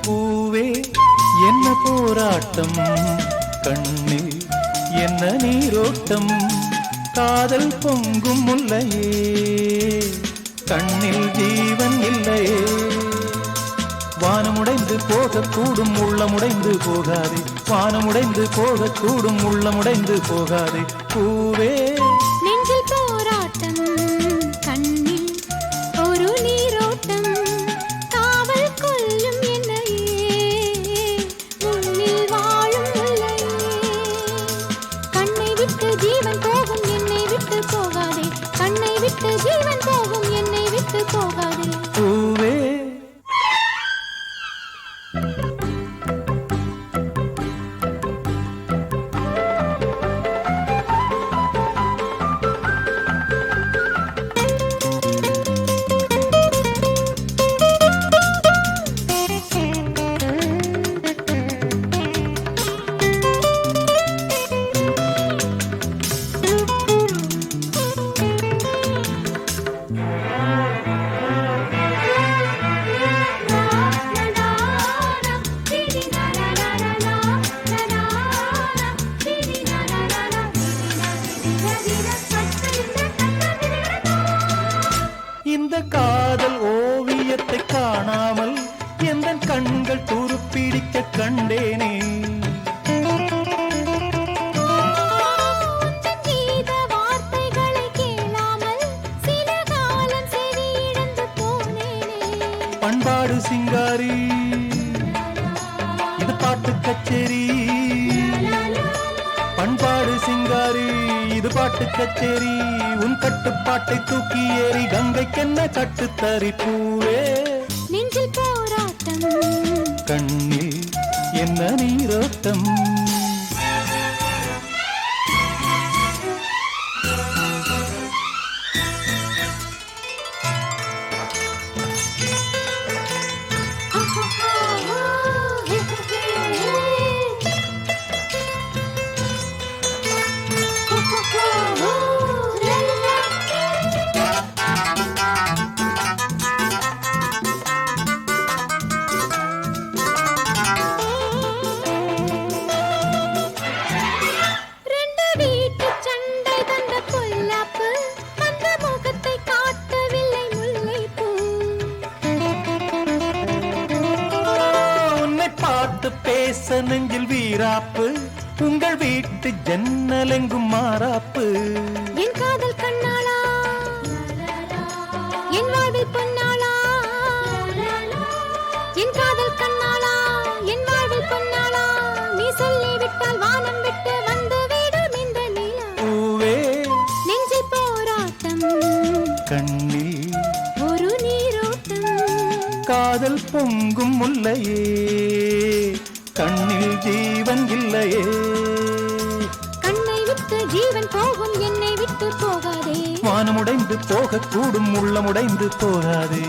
பூவே என்ன போராட்டம் கண்ணில் என்ன நீரோட்டம் காதல் பொங்கும் முல்லையே கண்ணில் ஜீவன் இல்லையே வானமுடைந்து போகக்கூடும் உள்ளமுடைந்து போகாதே வானமுடைந்து போகக்கூடும் உள்ளமுடைந்து போகாதே பூவே நெஞ்சில் போராட்டம் கண்ணில் ஒரு நீரோட்டம் காவல் கொள்ளும் என்னையே முன்னில் வாழும் முல்லையே கண்ணை விட்டு ஜீவன் போகும் என்னை விட்டு போகாதே கண்ணை விட்டு ஜீவன் போகும் என்னை விட்டு போகாதே பூவே இந்த காதல் ஓவியத்தை காணாமல் எந்த கண்கள் துருப்பிடிக்க கண்டேனே வார்த்தைகளை கேளாமல் சில காலம் செவி இழந்து போனேனே பண்பாடு சிங்காரி இது பாட்டு கச்சேரி பண்பாடு சிங்காரி இது பாட்டு கச்சேரி உன் கட்டுப்பாட்டை தூக்கி ஏறி கங்கைக்கென்ன கட்டுத்தறி பூவே நெஞ்சில் போராட்டம் கண்ணில் என்ன நீரோட்டம் பேச நெஞ்சில் வீராப்பு உங்கள் வீட்டு ஜன்னலெங்கும் மாறாப்பு என் காதல் கண்ணாளா என் வாழ்வில் பொன்னாளா என் காதல் கண்ணாளா என் வாழ்வில் பொன்னாளா நீ சொல்லிவிட்டால் வானம் விட்டு வந்து விடும் இந்த நிலா பூவே நெஞ்சில் போராட்டம் கண்ணில் ஒரு நீரோட்டம் காதல் பொங்கும் முல்லையே கண்ணில் ஜீவன் இல்லையே கண்ணை விட்டு ஜீவன் போகும் என்னை விட்டு போகாதே வானமுடைந்து போகக்கூடும் உள்ளமுடைந்து போகாதே